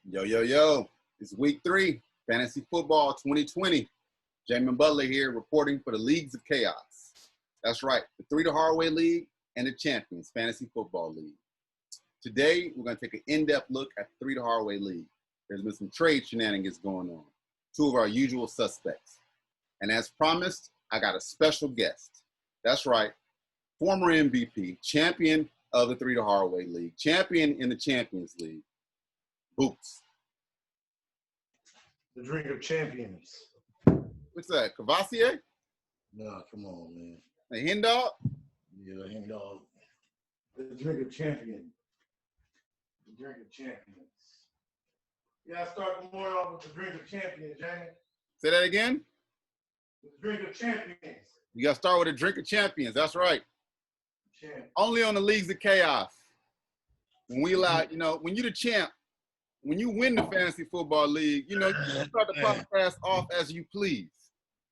Yo, yo, yo. It's week 3, Fantasy Football 2020. Jamin Butler here reporting for the Leagues of Chaos. That's right, the 3 to Hardway League and the Champions Fantasy Football League. Today, we're going to take an in-depth look at the 3 to Hardway League. There's been some trade shenanigans going on. 2 of our usual suspects. And as promised, I got a special guest. That's right, former MVP, champion of the 3 to Hardway League, champion in the Champions League, Bukes. The drink of champions. What's that, Cavassier? Nah, come on, man. A hen dog? Yeah, hen dog. The drink of champions. The drink of champions. Yeah, I start the morning off with the drink of champions, Jamie. Say that again? The drink of champions. You got to start with a drink of champions. That's right. Champions. Only on the Leagues of Chaos. When we allow, when you're the champ, when you win the Fantasy Football League, you start the podcast off as you please.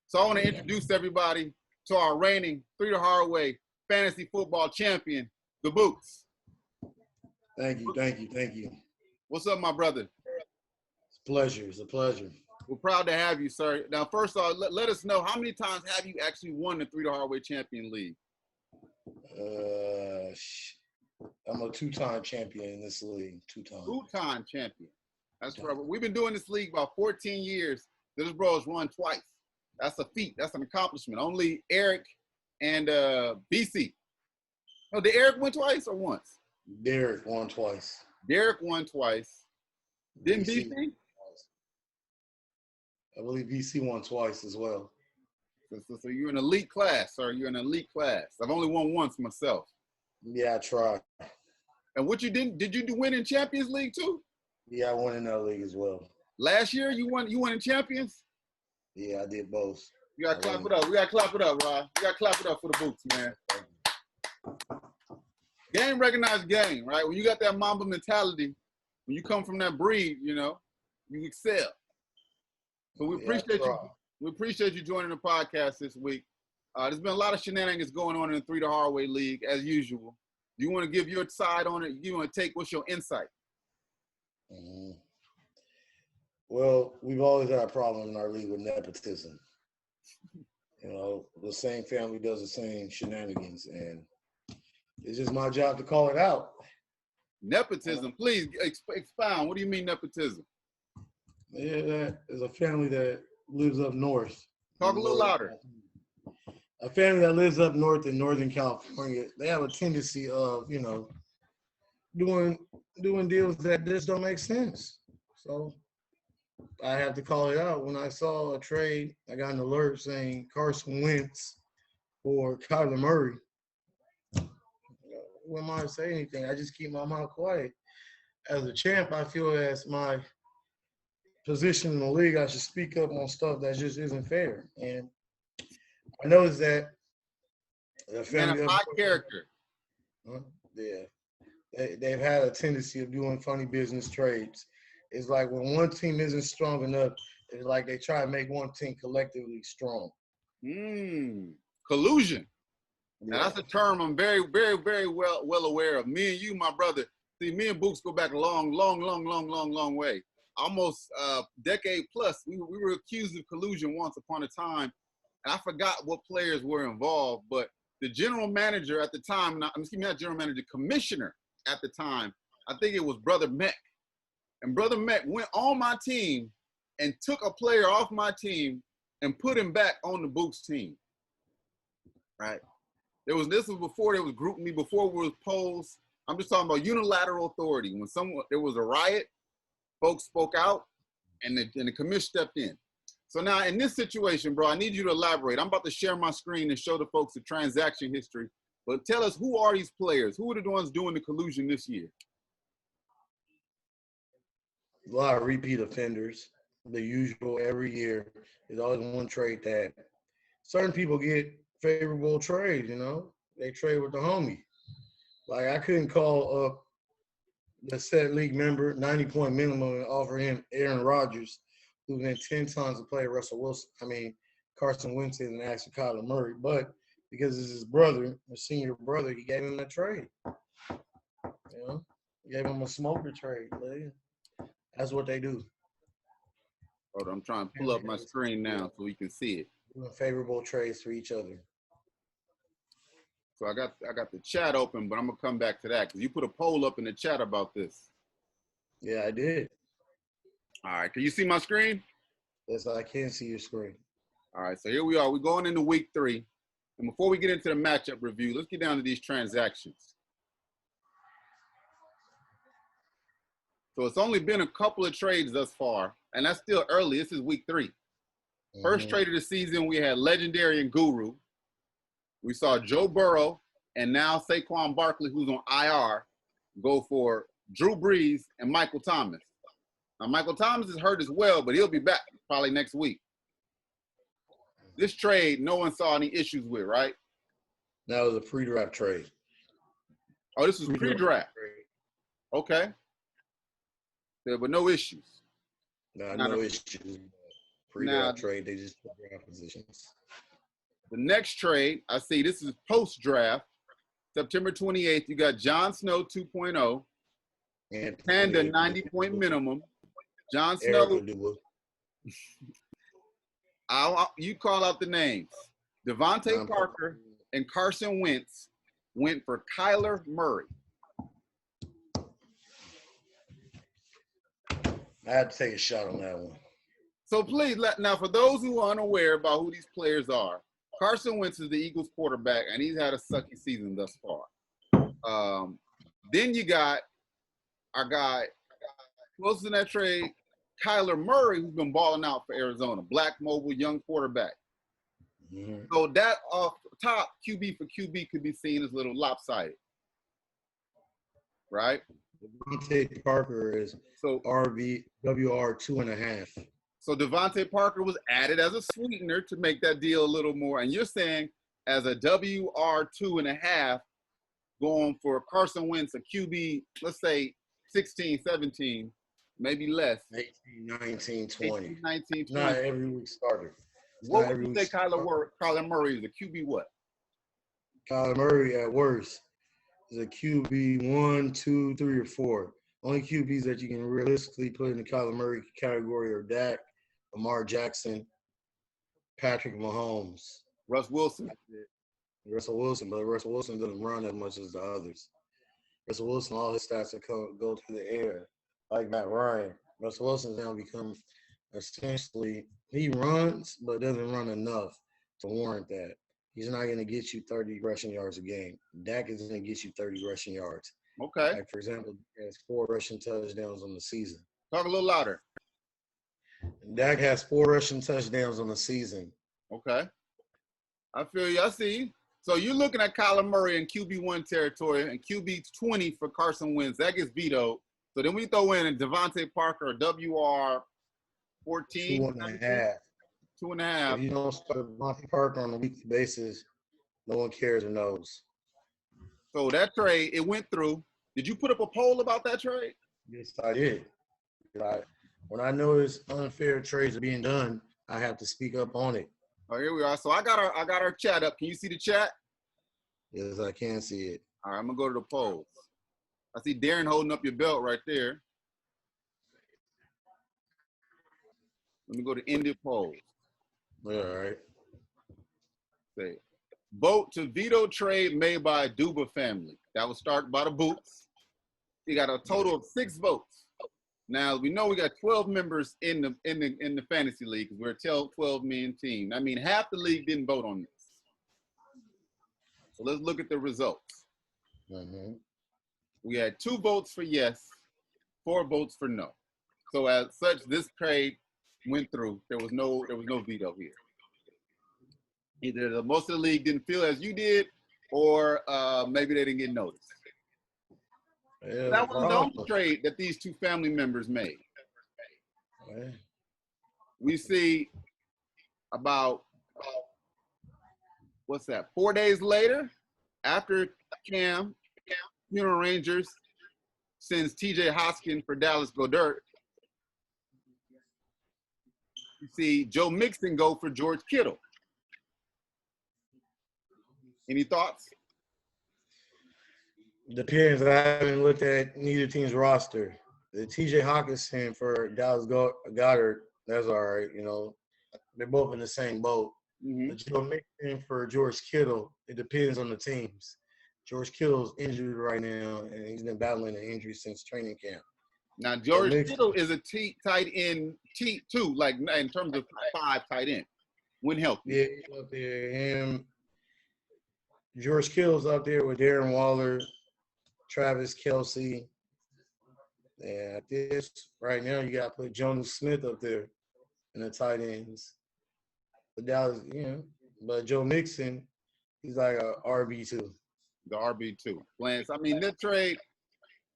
So I want to introduce everybody to our reigning 3 to Hardway Fantasy Football champion, the Bukes. Thank you. What's up, my brother? It's a pleasure. It's a pleasure. We're proud to have you, sir. Now, first of all, let us know, how many times have you actually won the 3 to Hardway Champion League? I'm a 2-time champion in this league. 2-time champion. That's right. We've been doing this league about 14 years. This bro has won twice. That's a feat. That's an accomplishment. Only Eric and BC. Oh, did Eric win twice or once? Derek won twice. Derek won twice. Didn't BC? I believe BC won twice as well. So you're an elite class, sir. You're an elite class. I've only won once myself. Yeah, I tried. And what you did you win in Champions League too? Yeah, I won in that league as well. Last year you won in Champions? Yeah, I did both. You gotta clap it up. We gotta clap it up, Rod. You gotta clap it up for the Bukes, man. Game recognized game, right? When you got that Mamba mentality, when you come from that breed, you excel. So we appreciate you. We appreciate you joining the podcast this week. There's been a lot of shenanigans going on in the 3 to Hardway League, as usual. Do you want to give your side on it? You want to take, what's your insight? Mm-hmm. Well, we've always had a problem in our league with nepotism. The same family does the same shenanigans, and it's just my job to call it out. Nepotism, please expound. What do you mean nepotism? Yeah, that is a family that lives up north. Talk a little louder. A family that lives up north in Northern California, they have a tendency of, doing deals that just don't make sense. So I have to call it out. When I saw a trade, I got an alert saying Carson Wentz for Kyler Murray. What am I to say anything? I just keep my mouth quiet. As a champ, I feel as my position in the league, I should speak up on stuff that just isn't fair. And I noticed that the family of high character. They've had a tendency of doing funny business trades. It's like when one team isn't strong enough, it's like they try to make one team collectively strong. Collusion. Now that's a term I'm very, very, very well aware of. Me and you, my brother. See, me and Bukes go back a long way. Almost a decade plus. We were accused of collusion once upon a time. And I forgot what players were involved, but the general manager at the time, not general manager, commissioner at the time, I think it was Brother Meck. And Brother Meck went on my team and took a player off my team and put him back on the Bukes team. Right? This was before there was GroupMe, before there was polls. I'm just talking about unilateral authority. When there was a riot, folks spoke out and the commission stepped in. So now in this situation, bro, I need you to elaborate. I'm about to share my screen and show the folks the transaction history. But tell us, who are these players? Who are the ones doing the collusion this year? A lot of repeat offenders. The usual every year. There's always one trade that certain people get favorable trades, They trade with the homie. Like I couldn't call up the said league member, 90-point minimum, and offer him Aaron Rodgers, who's been 10 times to play Carson Wentz and asked for Kyler Murray. But because it's his brother, a senior brother, he gave him a trade. He gave him a smoker trade. That's what they do. Hold on, I'm trying to pull up my screen now so we can see it. Doing favorable trades for each other. So I got the chat open, but I'm gonna come back to that because you put a poll up in the chat about this. Yeah, I did. All right, can you see my screen? Yes, I can see your screen. All right, so here we are. We're going into week 3. And before we get into the matchup review, let's get down to these transactions. So it's only been a couple of trades thus far, and that's still early. This is week 3. First trade of the season, we had Legendary and Guru. We saw Joe Burrow and now Saquon Barkley, who's on IR, go for Drew Brees and Michael Thomas. Now, Michael Thomas is hurt as well, but he'll be back probably next week. This trade, no one saw any issues with, right? That was a pre-draft trade. Oh, this was pre-draft. Okay. There were no issues. No issues. Pre-draft trade, they just put draft positions. The next trade, I see this is post-draft. September 28th, you got Jon Snow 2.0. And Panda 90-point minimum. Jon Snow. You call out the names. Devontae Parker and Carson Wentz went for Kyler Murray. I had to take a shot on that one. So please, now for those who are unaware about who these players are, Carson Wentz is the Eagles quarterback, and he's had a sucky season thus far. Then you got our guy, close in that trade, Kyler Murray, who's been balling out for Arizona, black mobile young quarterback. So that off top QB for QB could be seen as a little lopsided, right? Devontae Parker is WR 2.5. So Devontae Parker was added as a sweetener to make that deal a little more. And you're saying as a WR 2.5 going for Carson Wentz, a QB, let's say 16, 17, maybe less. 18, 19, 20. 18, 19, 20. Not every week starter. What would you say Kyler Murray is a QB what? Kyler Murray at worst is a QB 1, 2, 3, or 4. Only QBs that you can realistically put in the Kyler Murray category are Dak, Lamar Jackson, Patrick Mahomes. Russell Wilson, but Russell Wilson doesn't run as much as the others. Russell Wilson, all his stats go through the air, like Matt Ryan. Russell Wilson's now become essentially, he runs, but doesn't run enough to warrant that. He's not going to get you 30 rushing yards a game. Dak is going to get you 30 rushing yards. Okay. Like, for example, he has 4 rushing touchdowns on the season. Talk a little louder. Dak has 4 rushing touchdowns on the season. Okay. I feel you. I see you. So you're looking at Kyler Murray in QB1 territory and QB 20 for Carson Wentz. That gets vetoed. So then we throw in a Devontae Parker, WR 14. 2.5. 2.5. If you don't start Devontae Parker on a weekly basis, no one cares or knows. So that trade, it went through. Did you put up a poll about that trade? Yes, I did. When I notice unfair trades are being done, I have to speak up on it. Oh, here we are. So I got our chat up. Can you see the chat? Yes, I can see it. All right, I'm gonna go to the polls. I see Darren holding up your belt right there. Let me go to ended polls. All right. Say, vote to veto trade made by Aduba family. That was started by the Bukes. You got a total of 6 votes. Now we know we got 12 members in the fantasy league because we're a 12-man team. I mean, half the league didn't vote on this. So let's look at the results. We had 2 votes for yes, 4 votes for no. So as such, this trade went through. There was no veto here. Either most of the league didn't feel as you did, or maybe they didn't get noticed. Yeah, that wasn't the only trade that these 2 family members made. Yeah. We see about, 4 days later, after Cam, Funeral Rangers sends TJ Hoskin for Dallas Goedert, you see Joe Mixon go for George Kittle. Any thoughts? Depends. I haven't looked at neither team's roster. The T.J. Hawkinson for Dallas Goddard, that's all right. You know, they're both in the same boat. Mm-hmm. But Joe Mixon for George Kittle, it depends on the teams. George Kittle's injured right now, and he's been battling an injury since training camp. Now, George Kittle is a tight end too, like in terms of 5 tight end when healthy. Yeah, he's up there. Him, George Kittle's up there with Darren Waller, Travis Kelce. And at this right now, you got to put Jonas Smith up there in the tight ends. But Dallas, but Joe Mixon, he's like a RB2. The RB2. Lance, I mean, that trade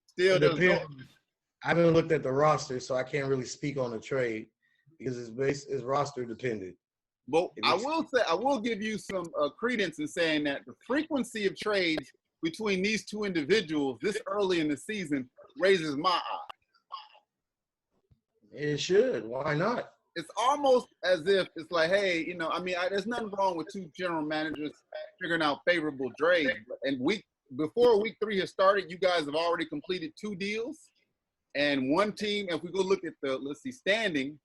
still doesn't. I haven't looked at the roster, so I can't really speak on the trade because it's roster dependent. But I will give you some credence in saying that the frequency of trades between these two individuals this early in the season raises my eye. It should. Why not? It's almost as if it's like, hey, there's nothing wrong with two general managers figuring out favorable trades. And before week 3 has started, you guys have already completed 2 deals. And one team, if we go look at the, standing,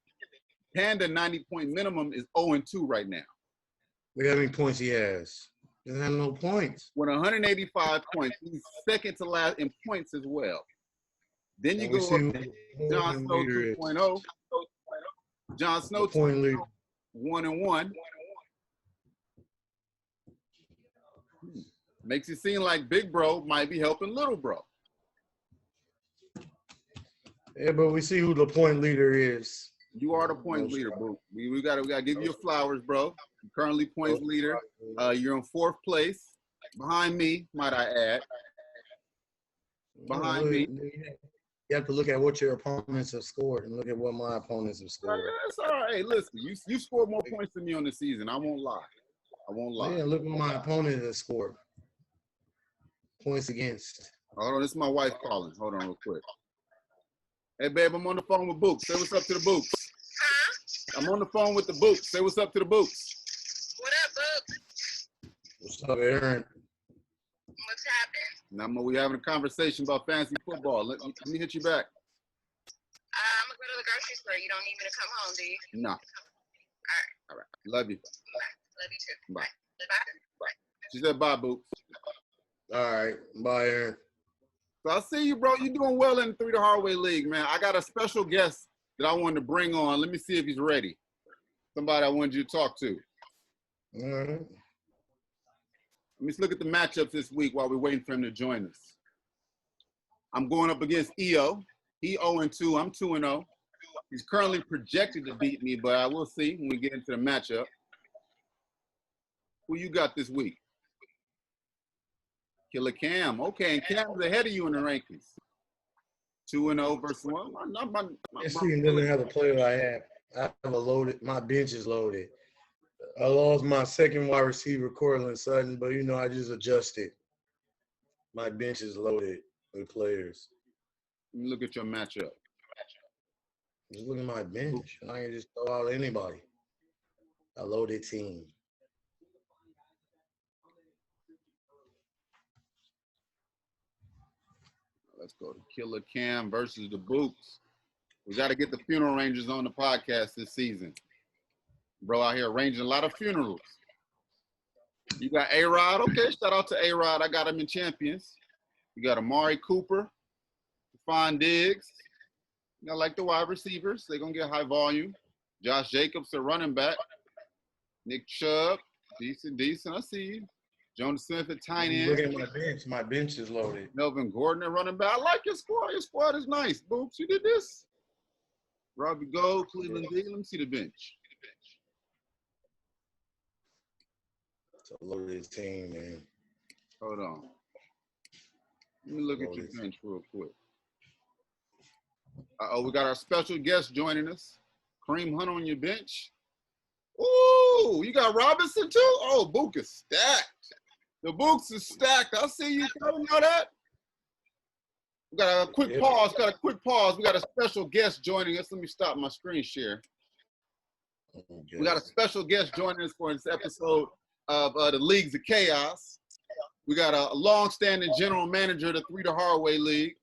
Panda 90-point minimum is 0-2 right now. Look how many points he has. He doesn't have no points. With 185 points. He's second to last in points as well. Then you go up to Jon Snow 2.0. Jon Snow 1-1. Makes it seem like Big Bro might be helping Little Bro. Yeah, but we see who the point leader is. You are the point leader, bro. We gotta give you your flowers, bro. You're currently points leader. You're in 4th place, behind me, might I add. Behind me. You have to look at what your opponents have scored and look at what my opponents have scored. That's all right. Hey, listen, you scored more points than me on the season. I won't lie. Yeah, look what my opponent has scored. Points against. Hold on, this is my wife calling. Hold on real quick. Hey, babe, I'm on the phone with Bukes. Say what's up to the Bukes. Huh? I'm on the phone with the Bukes. Say what's up to the Bukes. What up, Bukes? What's up, Aaron? What's happening? Now, we having a conversation about fantasy football. Let me hit you back. I'm going to go to the grocery store. You don't need me to come home, do you? No. All right. Love you. Bye. Love you too. Bye. Bye. She said bye, Bukes. All right. Bye, Aaron. So I see you, bro. You're doing well in the 3 the Hard Way League, man. I got a special guest that I wanted to bring on. Let me see if he's ready. Somebody I wanted you to talk to. All right. Let me look at the matchups this week while we're waiting for him to join us. I'm going up against EO. He 0-2. I'm 2-0. He's currently projected to beat me, but I will see when we get into the matchup. Who you got this week? Killer Cam. Okay, and Cam's ahead of you in the rankings. 2-0 versus 1. This team doesn't have the player I have. I have my bench is loaded. I lost my second wide receiver, Cortland Sutton, but I just adjusted. My bench is loaded with players. Let me look at your matchup. Just look at my bench. I can just throw out anybody. A loaded team. Let's go to Killer Cam versus the Bukes. We got to get the funeral arrangers on the podcast this season. Bro out here arranging a lot of funerals. You got A-Rod. Okay, shout out to A-Rod. I got him in champions. You got Amari Cooper, Stephon Diggs. I like the wide receivers. They're going to get high volume. Josh Jacobs, the running back. Nick Chubb, decent. I see you. Jonas Smith at tight end. Look at my bench. My bench is loaded. Melvin Gordon at running back. I like your squad. Your squad is nice. Boops, you did this. Robbie Gold, Cleveland D. Let me see the bench. It's a loaded team, man. Hold on. Let me look at your bench real quick. We got our special guest joining us. Kareem Hunt on your bench. Ooh, you got Robinson too? Oh, Bukes is stacked. The Bukes is stacked. I see you. You know that? We got a quick pause. We got a special guest joining us. Let me stop my screen share. We got a special guest joining us for this episode of the Leagues of Chaos. We got a long-standing general manager of the 3 the Hard Way League.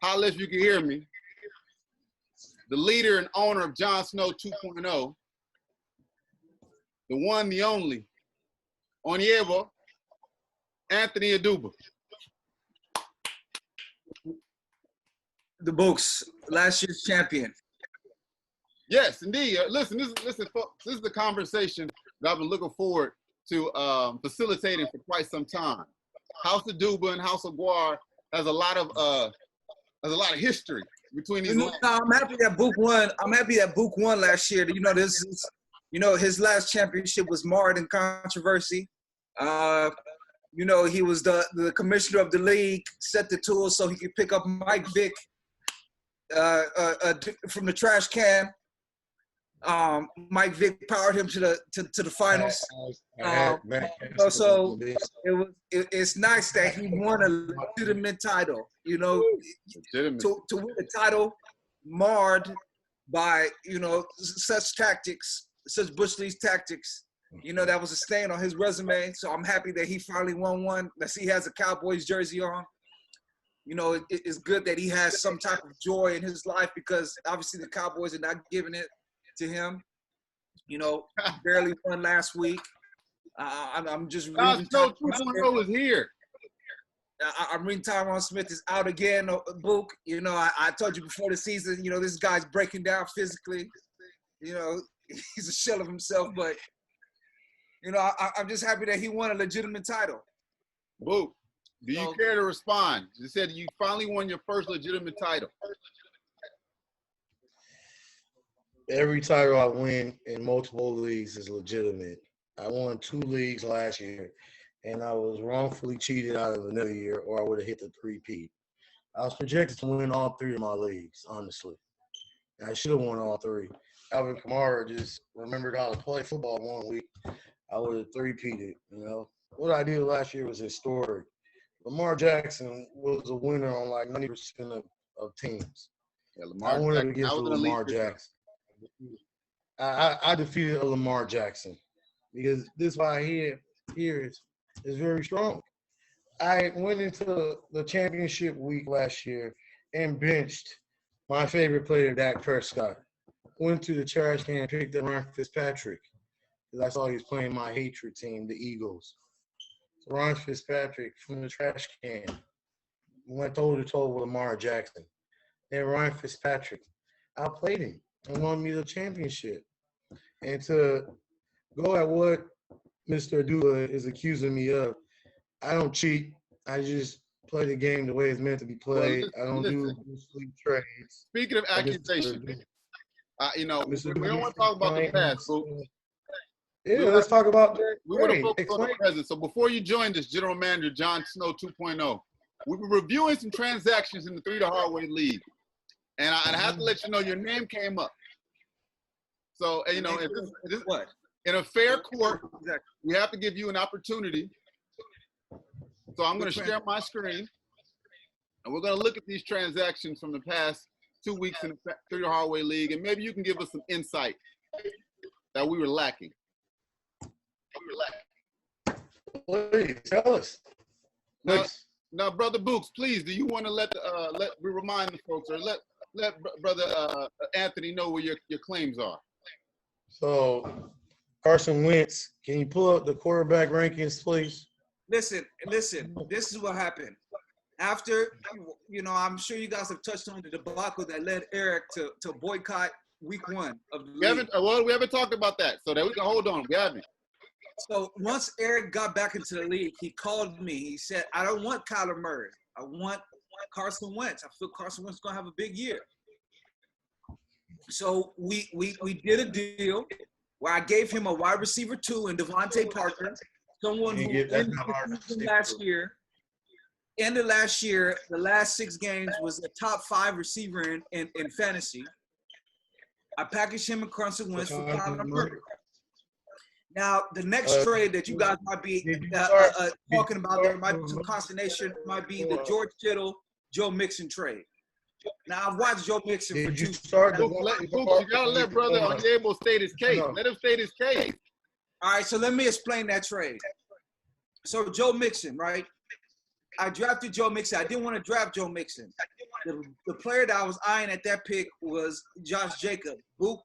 holla if you can hear me. The leader and owner of Jon Snow 2.0, the one, the only, Onyebo, Anthony Aduba. The Bukes, last year's champion. Yes, indeed. Listen, folks, this is the conversation that I've been looking forward to facilitating for quite some time. House of Aduba and House of Guar has a lot of history between these. I'm happy that Book won. I'm happy that Book won last year. You know, his last championship was marred in controversy. You know, he was the commissioner of the league, set the tools so he could pick up Mike Vick from the trash can. Mike Vick powered him to the finals. So it's nice that he won a legitimate title. You know, to win a title marred by such tactics, such Bush League's tactics. You know, that was a stain on his resume. So I'm happy that he finally won one. That he has a Cowboys jersey on. You know, it's good that he has some type of joy in his life because obviously the Cowboys are not giving it to him. You know, barely won last week. I'm just reading. Jon Snow 2.0 is here. I'm reading Tyron Smith is out again. Book. You know, I told you before the season. You know, this guy's breaking down physically. You know, he's a shell of himself. But you know, I'm just happy that he won a legitimate title. Book. Do you care to respond? You said you finally won your first legitimate title. Every title I win in multiple leagues is legitimate. I won 2 leagues last year, and I was wrongfully cheated out of another year, or I would have hit the 3-peat. I was projected to win all 3 of my leagues, honestly. I should have won all 3. Alvin Kamara just remembered how to play football one week. I would have 3-peated, you know. What I did last year was historic. Lamar Jackson was a winner on like 90% of teams. Yeah, I wanted to give to Lamar Jackson. I defeated Lamar Jackson because this right here is very strong. I went into the championship week last year and benched my favorite player, Dak Prescott. Went to the trash can and picked up Ryan Fitzpatrick because I saw he was playing my hatred team, the Eagles. So Ryan Fitzpatrick from the trash can went toe-to-toe with Lamar Jackson. And Ryan Fitzpatrick outplayed him and won me the championship. And to go at what Mr. Aduba is accusing me of, I don't cheat. I just play the game the way it's meant to be played. I don't do sleep trades. Speaking of accusations, you know, we don't want to talk about the past, so yeah, let's talk about we want to focus on the present. So before you joined us, General Manager Jon Snow 2.0, we were reviewing some transactions in the 3 the Hard Way League. And I have to let you know your name came up. So, you know, in a fair court, we have to give you an opportunity. So I'm going to share my screen. And we're going to look at these transactions from the past 2 weeks in the 3 the Hard Way League. And maybe you can give us some insight that we were lacking. Please, tell us. Now, Brother Bukes, please, do you want to let we remind the folks or let Brother Anthony know where your claims are? So, Carson Wentz, can you pull up the quarterback rankings, please? Listen. This is what happened. After, you know, I'm sure you guys have touched on the debacle that led Eric to boycott week 1 of the league. We haven't talked about that, so that we can hold on. We haven't. So once Eric got back into the league, he called me. He said, I don't want Kyler Murray. I want Carson Wentz. I feel Carson Wentz is going to have a big year. So we did a deal where I gave him a wide receiver 2 in Devontae Parker, someone who ended the season last year. End of last year, the last 6 games was a top 5 receiver in fantasy. I packaged him and Carson Wentz for Kyler Murray. Now, the next trade that you guys might be talking about, there might be some consternation, might be the George Kittle, Joe Mixon trade. Now, I've watched Joe Mixon for 2 years. You gotta let Brother Onyebo state his case. Let him state his case. All right, so let me explain that trade. So Joe Mixon, right? I drafted Joe Mixon. I didn't want to draft Joe Mixon. The player that I was eyeing at that pick was Josh Jacobs. Book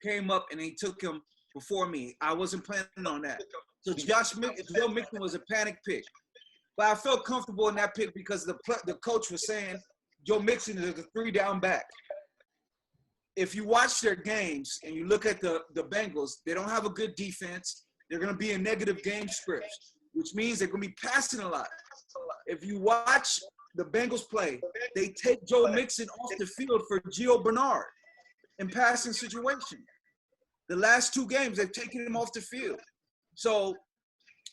came up and he took him before me. I wasn't planning on that. So Joe Mixon was a panic pick. But I felt comfortable in that pick because the coach was saying Joe Mixon is a 3-down back. If you watch their games and you look at the Bengals, they don't have a good defense. They're going to be in negative game scripts, which means they're going to be passing a lot. If you watch the Bengals play, they take Joe Mixon off the field for Gio Bernard in passing situation. The last 2 games, they've taken him off the field. So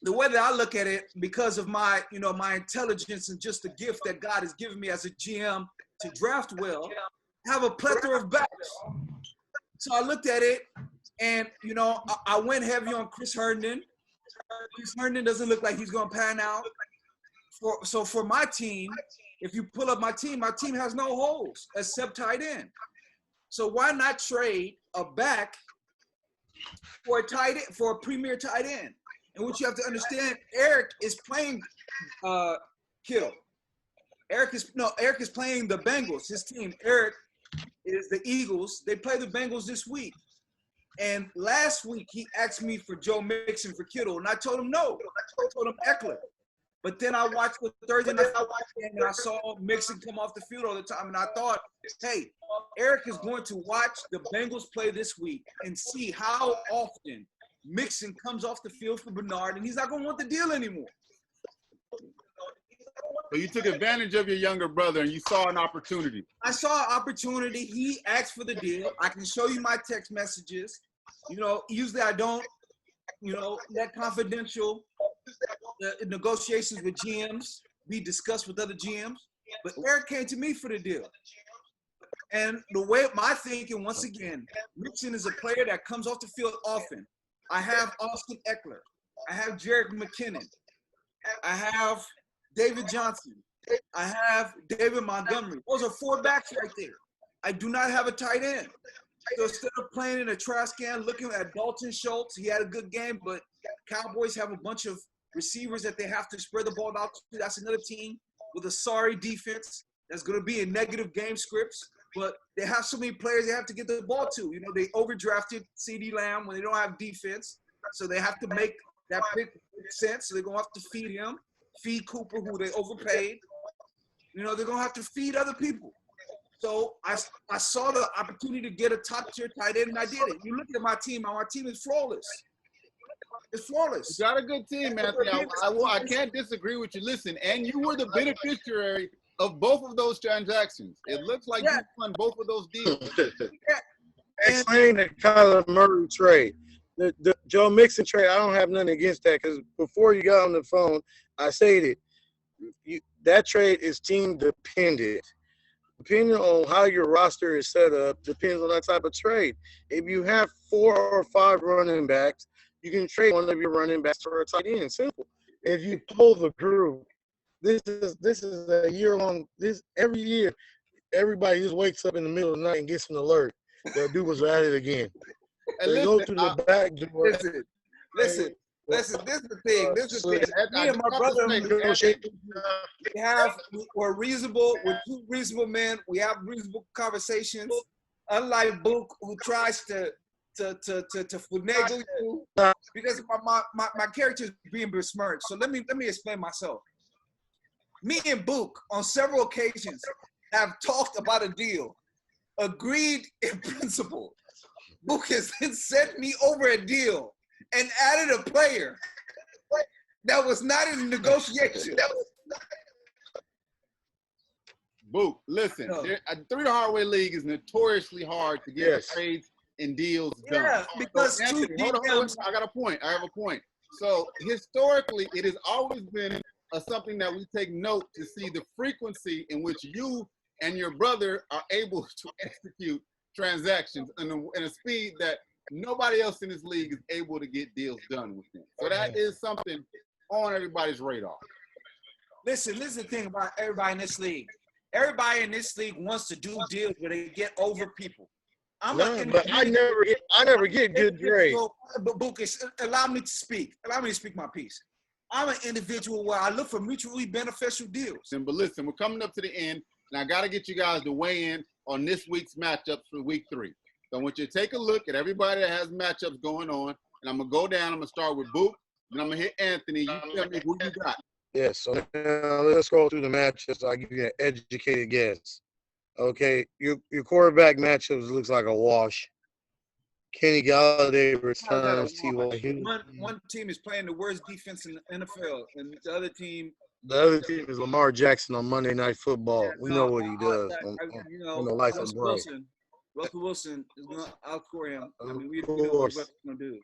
the way that I look at it, because of my intelligence and just the gift that God has given me as a GM to draft well, I have a plethora of backs. So I looked at it, and I went heavy on Chris Herndon. Chris Herndon doesn't look like he's going to pan out. So for my team, if you pull up my team has no holes except tight end. So why not trade a back for a premier tight end? And what you have to understand, Eric is playing Kittle. Eric is playing the Bengals, his team. Eric is the Eagles. They play the Bengals this week. And last week, he asked me for Joe Mixon for Kittle, and I told him no. I told him Eckler. But then I watched the Thursday night and I saw Mixon come off the field all the time, and I thought, hey, Eric is going to watch the Bengals play this week and see how often Mixon comes off the field for Bernard, and he's not going to want the deal anymore. So you took advantage of your younger brother and you saw an opportunity. I saw an opportunity. He asked for the deal. I can show you my text messages. Usually I don't, let confidential negotiations with GMs be discussed with other GMs. But Eric came to me for the deal. And the way my thinking, once again, Mixon is a player that comes off the field often. I have Austin Eckler. I have Jerick McKinnon. I have David Johnson. I have David Montgomery. Those are 4 backs right there. I do not have a tight end. So instead of playing in a trash can, looking at Dalton Schultz, he had a good game, but Cowboys have a bunch of receivers that they have to spread the ball out to. That's another team with a sorry defense that's going to be in negative game scripts, but they have so many players they have to get the ball to. They overdrafted CeeDee Lamb when they don't have defense, so they have to make that pick make sense. So they're going to have to feed him, feed Cooper, who they overpaid. They're going to have to feed other people. So I saw the opportunity to get a top-tier tight end, and I did it. You look at my team is flawless. It's flawless. You got a good team, Anthony. I can't disagree with you. Listen, and you were the beneficiary of both of those transactions. It looks like you won both of those deals. Explain the Kyler Murray trade. The Joe Mixon trade, I don't have nothing against that because before you got on the phone, I stated that trade is team dependent. Depending on how your roster is set up, depends on that type of trade. If you have 4 or 5 running backs, you can trade one of your running backs for a tight end. Simple. If you pull the group, this is a year-long. Every year, everybody just wakes up in the middle of the night and gets an alert. The dude was at it again. They go to the back door. Listen. This is the thing. Me and my brother, we're reasonable. We're 2 reasonable men. We have reasonable conversations. Unlike Book, who tries to finagle you because my character is being besmirched. So let me explain myself. Me and Book on several occasions have talked about a deal, agreed in principle. Book has then sent me over a deal and added a player that was not in the negotiation. Book, listen, 3 Hard Way League is notoriously hard to get trades and deals done. Yeah, because so, Anthony, hold on, I got a point. I have a point. So historically, it has always been something that we take note to see the frequency in which you and your brother are able to execute transactions in a speed that nobody else in this league is able to get deals done with them. So that is something on everybody's radar. Listen, this is the thing about everybody in this league. Everybody in this league wants to do deals where they get over people. But I never get good grades. But Bukes, allow me to speak. Allow me to speak my piece. I'm an individual where I look for mutually beneficial deals. But listen, we're coming up to the end, and I got to get you guys to weigh in on this week's matchups for week 3. So I want you to take a look at everybody that has matchups going on, and I'm going to go down. I'm going to start with Book, and I'm going to hit Anthony. You tell me who you got. Yes, so now let's scroll through the matchups so I give you an educated guess. Okay, your quarterback matchups looks like a wash. Kenny Galladay returns T.Y. Hilton. One team is playing the worst defense in the NFL, and the other team is Lamar Jackson on Monday Night Football. We know what he does on the life of Brian. Russell Wilson is going to outscore him. I mean, we know what Russell's going to do.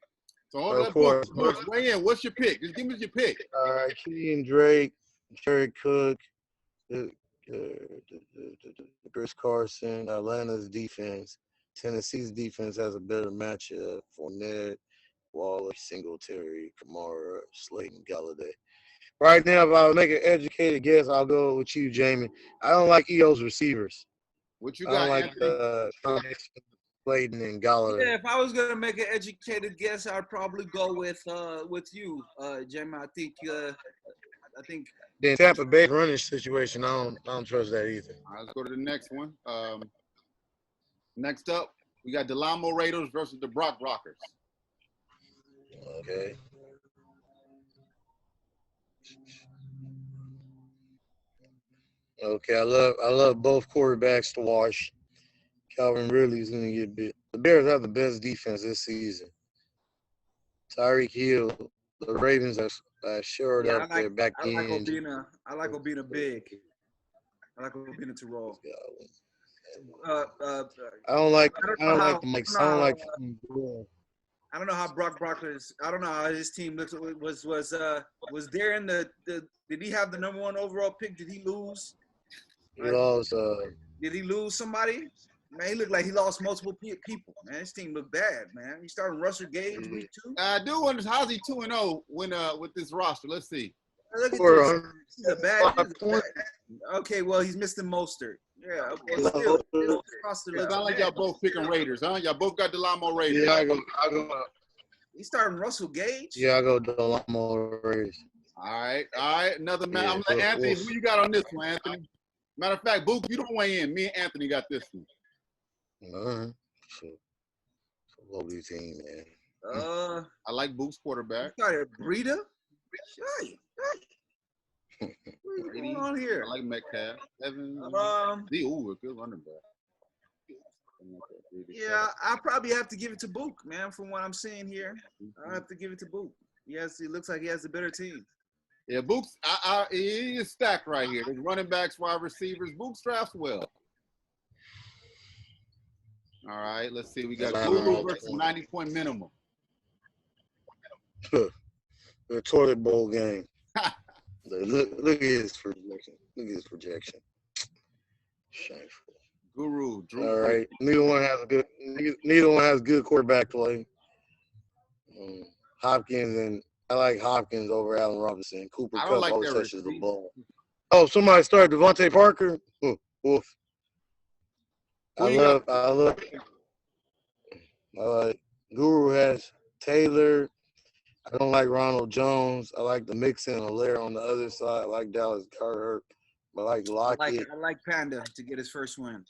So of course, weigh in. What's your pick? Just give me your pick. All right, Kenyon Drake, Jared Cook, Chris Carson, Atlanta's defense. Tennessee's defense has a better matchup. Fournette, Waller, Singletary, Kamara, Slayton, Galladay. Right now, if I would make an educated guess, I'll go with you, Jamie. I don't like EO's receivers. What you got, Anthony? Slayton and Galladay. Yeah, if I was gonna make an educated guess, I'd probably go with you, Jamie. I think. Then Tampa Bay running situation, I don't trust that either. All right, let's go to the next one. Next up, we got the Delamo Raiders versus the Brock Rockers. Okay. Okay, I love both quarterbacks to wash. Calvin Ridley's going to get bit. The Bears have the best defense this season. Tyreek Hill, the Ravens are shored up their back end. I like Obina big. I like Obina to roll. I don't like the Mike. I don't like. I don't know how Brock is. I don't know how his team looks. Was there in the? Did he have the number 1 overall pick? Did he lose? He lost. Did he lose somebody? Man, he looked like he lost multiple people. Man, his team looked bad. Man, he started Russell Gage week 2. I do wonder how's he 2-0 when with this roster. Let's see. Look at this. He's a bad. Okay, well he's missing Mostert. Yeah, okay. Still, it's not like y'all both picking Raiders, huh? Y'all both got Delamo Raiders. Yeah, I go. He's starting Russell Gage. Yeah, I go Delamo Raiders. All right. Another man. I'm like Anthony. Who you got on this one, Anthony? Matter of fact, Book, you don't weigh in. Me and Anthony got this one. All right. Lovely team, man. I like Book's quarterback. Started Breida. What's going on here? I like Metcalf. Evans. A good running back. Yeah, I probably have to give it to Book, man. From what I'm seeing here, I have to give it to Book. Yes, he looks like he has a better team. Yeah, Book's he is stacked right here. There's running backs, wide receivers. Book's drafts well. All right, let's see. We got Guru versus 90-point minimum. The toilet bowl game. Look at his projection. Shameful. Guru. Drew. All right. Neither one has good quarterback play. Hopkins, and I like Hopkins over Allen Robinson. Cooper Kupp always touches the ball. Oh, somebody started Devontae Parker. Oof. I like Guru has Taylor. I don't like Ronald Jones. I like the Mixon and Allaire on the other side. I like Dallas Carter. I like Lockett. I like Panda to get his first win.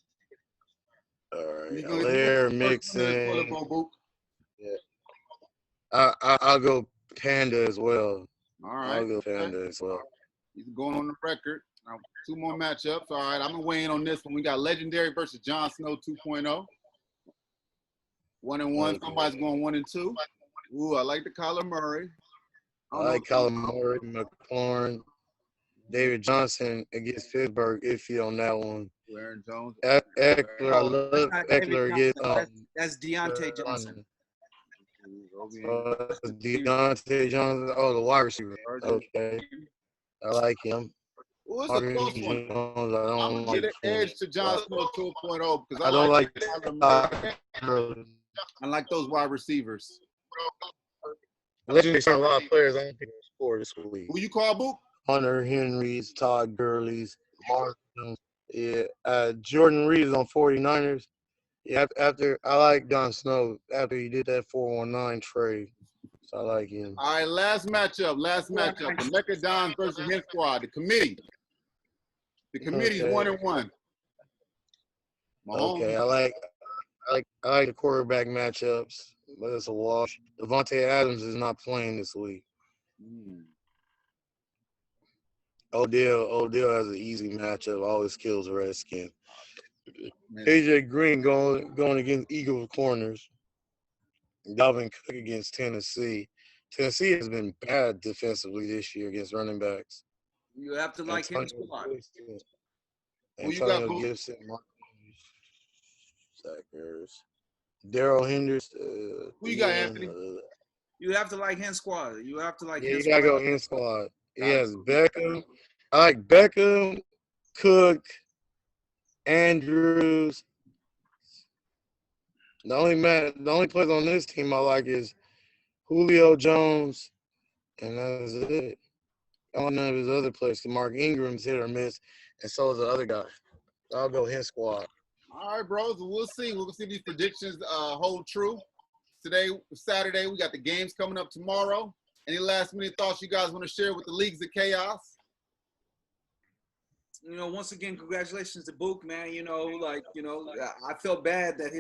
All right. Allaire, Mixon. Yeah. I'll go Panda as well. All right. I'll go Panda as well. He's going on the record. 2 more matchups. All right. I'm going to weigh in on this one. We got Legendary versus Jon Snow 2.0. 1-1. Somebody's going 1-2. Ooh, I like the Kyler Murray. I like Kyler Murray, McLaurin, David Johnson against Pittsburgh. Iffy on that one. Aaron Jones. Eckler, I love Eckler against. That's Deontay Johnson. Deontay Johnson. Oh, the wide receiver. Okay, I like him. Well, it's a close one. I'm going to get an edge to Jon Snow 2.0 because I don't like I like those wide receivers. Legendary a lot of players. I don't think they'll score this week. Who you call, Book? Hunter Henry's, Todd Gurley's, Martin. Yeah, Jordan Reeves on 49ers. Yeah, after I like Jon Snow after he did that 419 trade. So I like him. All right, last matchup. The Mecca Dons versus Hen Squad. The committee. The committee's Okay. 1-1. Mahomes. Okay, I like the quarterback matchups, but it's a wash. Devontae Adams is not playing this week. Odell has an easy matchup. Always kills the Redskins. AJ Green going against Eagles corners. Dalvin Cook against Tennessee. Tennessee has been bad defensively this year against running backs. You have to like him squad. Who you got, Antonio Gibson, Sackers, Daryl Henderson. Who you got, Anthony? You have to like Hen Squad. You have to like Yeah, Hen you Squad. gotta go Hen Squad. Yes, Beckham. I like Beckham, Cook, Andrews. The only players on this team I like is Julio Jones, and that's it. I don't know his other players. Mark Ingram's hit or miss, and so is the other guy. I'll go Hen Squad. All right, bros. We'll see. We'll see if these predictions hold true. Today, Saturday, we got the games coming up tomorrow. Any last minute thoughts you guys want to share with the Leagues of Chaos? Once again, congratulations to Book, man. I felt bad that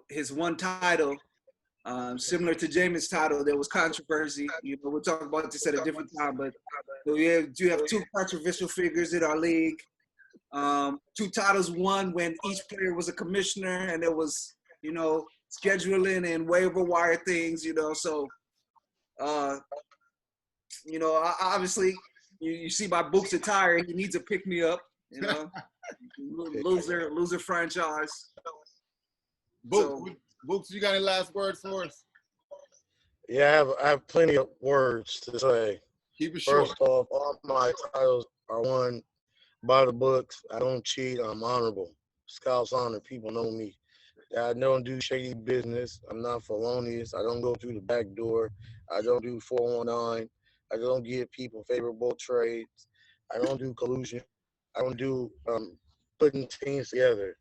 his one title, similar to Jameis' title, there was controversy. We'll talk about this at a different time, but we do have two controversial figures in our league. Two titles won when each player was a commissioner, and there was, scheduling and waiver wire things, so, obviously, you see my Books attire, he needs to pick me up, loser franchise. Books, you got any last words for us? Yeah, I have plenty of words to say. Keep it short. First off, all my titles are won by the books. I don't cheat. I'm honorable. Scout's honor. People know me. I don't do shady business. I'm not felonious. I don't go through the back door. I don't do 419. I don't give people favorable trades. I don't do collusion. I don't do putting teams together.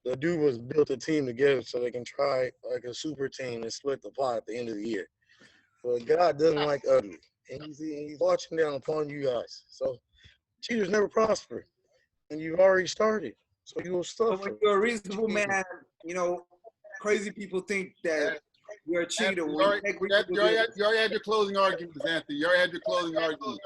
The Adubas built a team together so they can try like a super team and split the pot at the end of the year. But God doesn't like ugly. And he's watching down upon you guys. So cheaters never prosper. And you've already started. So you will suffer. But when you're a reasonable man, crazy people think that you're a cheater. You already had your closing arguments, Anthony. You already had your closing arguments.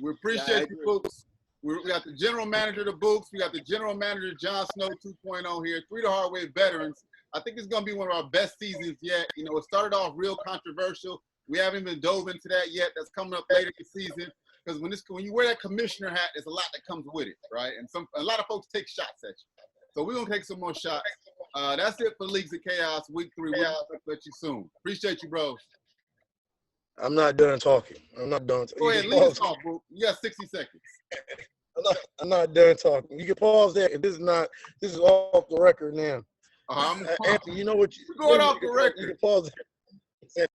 We appreciate you, Books. We got the general manager of the Books. We got the general manager, Jon Snow 2.0 here. 3 the Hard Way veterans. I think it's going to be one of our best seasons yet. It started off real controversial. We haven't even dove into that yet. That's coming up later this season. Because when you wear that commissioner hat, there's a lot that comes with it, right? And a lot of folks take shots at you. So we're going to take some more shots. That's it for Leagues of Chaos Week 3. We'll let you soon. Appreciate you, bros. I'm not done talking. I'm not done talking. Go ahead, leave us off, bro. You got 60 seconds. I'm not done talking. You can pause that. This is off the record now. I'm Anthony, you know what? We're going off the record. You can pause it.